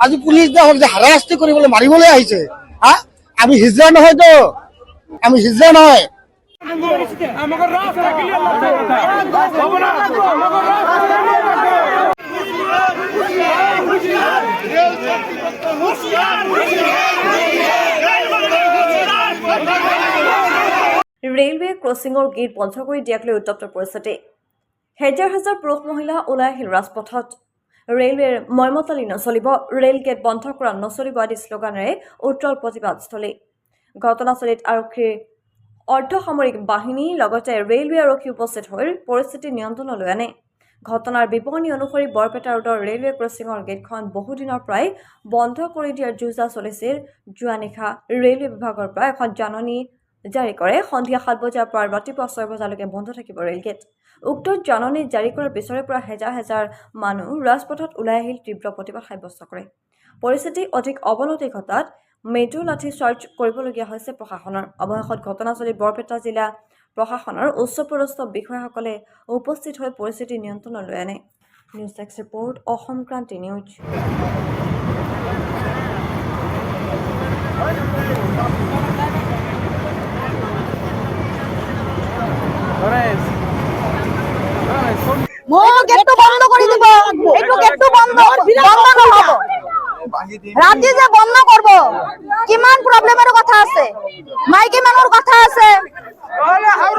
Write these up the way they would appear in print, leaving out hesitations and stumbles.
আজি পুলিশ যে হাৰাশাস্তি কৰিবলৈ মাৰিবলৈ আহিছে। আমি হিজৰা নহয় তো, আমি হিজৰা নহয়। ৰেলৱে ক্ৰছিঙৰ গেট বন্ধ কৰি দিয়াক লৈ উত্তপ্ত পৰিস্থিতি। হাজাৰ হাজাৰ পুৰুষ মহিলা ওলাই আহিল ৰাজপথত। ৰেলৱেৰ মৰ্মতলি নচলিব, ৰেল গেট বন্ধ কৰা নচলিব আদি শ্লোগানেৰে উত্তল প্ৰতিবাদস্থলী। ঘটনাস্থলীত আৰক্ষীৰ অৰ্ধসামৰিক বাহিনী লগতে ৰেলৱে আৰক্ষী উপস্থিত হৈ পৰিস্থিতি নিয়ন্ত্ৰণলৈ আনে। ঘটনাৰ বিৱৰণী অনুসৰি বৰপেটা ৰোডৰ ৰেলৱে ক্ৰছিঙৰ গেটখন বহুদিনৰ পৰাই বন্ধ কৰি দিয়াৰ যোজা চলিছিল। যোৱা নিশা ৰেলৱে বিভাগৰ পৰা এখন জাননী জাৰি কৰে। সন্ধিয়া 7 বজাৰ পৰা ৰাতিপুৱা 6 বজালৈকে বন্ধ থাকিব ৰেলগেট। উক্ত জাননী জাৰি কৰাৰ পিছৰে পৰা হেজাৰ হেজাৰ মানুহ ৰাজপথত ওলাই আহিল তীব্ৰ প্ৰতিবাদ সাব্যস্ত কৰে। পৰিস্থিতি অধিক অৱনতি ঘটাত মেট্ৰ' লাঠি চাৰ্জ কৰিবলগীয়া হৈছে প্ৰশাসনৰ। অৱশেষত ঘটনাস্থলীত বৰপেটা জিলা প্ৰশাসনৰ উচ্চপদস্থ বিষয়াসকলে উপস্থিত হৈ পৰিস্থিতি নিয়ন্ত্ৰণলৈ আনে। নিউজ ডেস্ক ৰিপৰ্ট, অসম ক্ৰান্তি নিউজ। গেটটো বন্ধ কৰি দিব, এইটো গেটটো বন্ধ নহব। ৰাতি যে বন্ধ করব, কিমান প্রবলেমের কথা আছে, মাইকী মানুহৰ কথা আছে,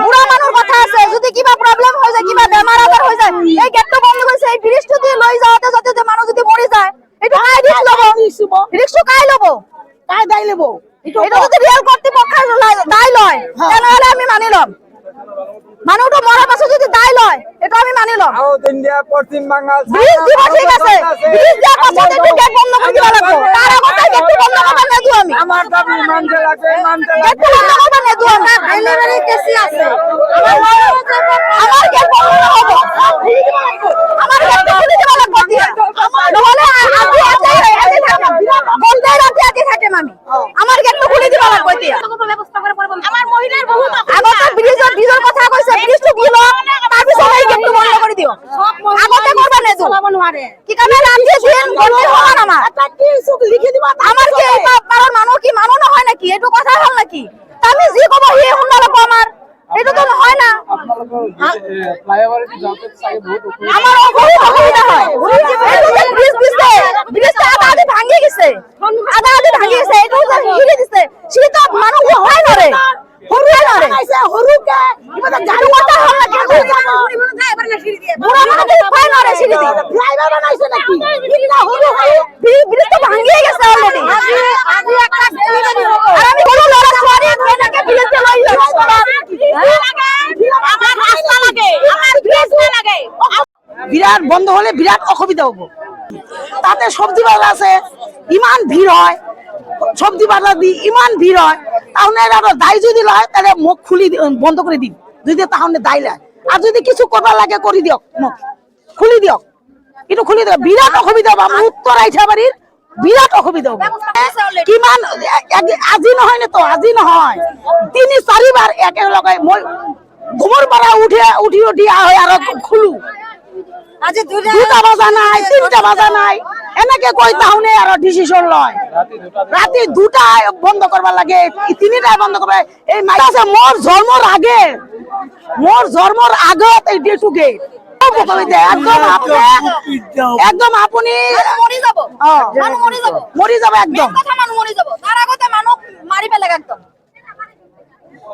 বুঢ়া মানুহৰ কথা আছে। যদি কিবা প্রবলেম হৈ যায়, কিবা বেমাৰ আজাৰ হৈ যায়, এই গেটটো বন্ধ কৰিছে। এই ব্ৰিজটো দি লৈ যাওঁতে যাতে মানুহ যদি মৰি যায়, এইটো কাই ৰিস্ক ল'ব? ৰিস্কটো কাই ল'ব? কাই দায় ল'ব? এটা যদি ৰেল কৰ্তৃপক্ষই দায় লয়, তেনেহলে আমি মানি ল'ম। মানুহটো মৰাৰ পাছত যদি দায় লয়, এটা আমি মানি ল'ম। ব্রিজ দিব, ঠিক আছে, ব্রিজ দিয়াৰ পাছত এইটো গেট বন্ধ কৰি দিব লাগিব। তাৰ আগতে গেটটো বন্ধ কৰিব নিদিও আমি। আমাৰ দাবী মানতে লাগে, গেটটো বন্ধ কৰিব নিদিও আমি। ডেলিভারি কেসি আছে, আমাৰ গেট বন্ধ নহব। আমাৰ গেটটো খুলি দিব লাগিব এতিয়া, নহলে আজি বন্ধে ৰাতি আজি থাকিম আমি। আমাৰ গেটটো খুলি দিব লাগিব এতিয়া। আমাৰ মহিলাৰ বহুত আগতে ব্রিজৰ কথা কৈছে, ব্রিজটো কি লওক, তাৰপিছত এই গেটটো বন্ধ কৰি দিও। আগতে কৰিব নিদিও, কি কাৰণে ৰাতি দিন গন্তি সমান আমাৰ। লিখি দিব, আমাৰ কি পাৰৰ মানুহ কি মানুহ নহয় নেকি? এইটো কথা হ'ল নেকি? আমি যি কব সি শুনা ল'ব আমাৰ, এইটোতো নহয় না। আমাৰ বহুত অসুবিধা হয়। ব্রিজ দিছে, ব্রিজটা আধা ভাঙি গেছে, আধা ভাঙি গেছে। এইটো যে হিলি দিছে, সেটা মানুহ হয় নৰে, সৰুৱে নৰে, সৰুকে জানু কথা হ'ল নাকি? বুঢ়া মানুহ হয় নৰে, সিঁড়ি দি ফ্লাইওভার বানাইছে নাকি? ইটা সৰু হয়, ব্রিজটা ভাঙিয়ে গেছে অলরেডি। আজি একটা ডেলিভারি হ'ব, আর আমি সৰু ল'ৰা ছোৱালী এনেকে ব্রিজে লৈ যাইছো। আমার রাস্তা লাগে, আমার ব্রিজ লাগে। বিরাট বন্ধ হলে বিরাট অসুবিধা হবো। তাতে সবজি বাজার আছে, ইমান ভিড় হয়, সবজি বাজার দি ইমান ভিড় হয়। তাহলে দায় যদি লয়, তাহলে মুখ খুলি বন্ধ করে দিন, যদি তাহলে দায় লয়। আর যদি কিছু করবার লাগে করে দিয়ক, মুখ খুলি দিয়ক, কিন্তু খুলি দিয়ক। বিরাট অসুবিধা হবো আমার উত্তর আইঠাবাড়ির, বিরাট অসুবিধা হবো। কিমান আজি নহয় তো, আজি নহয়, ৩-৪ বাৰ একেলগে মই ঘুমৰ পৰা উঠি হয় আৰু খুলো। আজি 2টা বাজা নাই, 3টা বাজা নাই, এনেকে কৈ তাহলে আর ডিসিশন লয়। রাতে 2টা বন্ধ করবার লাগে, 3টায় বন্ধ করবে। এই মাইছে মোর জন্মর আগত এই ডেটু গেট একদম আপনি মরি যাব একদম।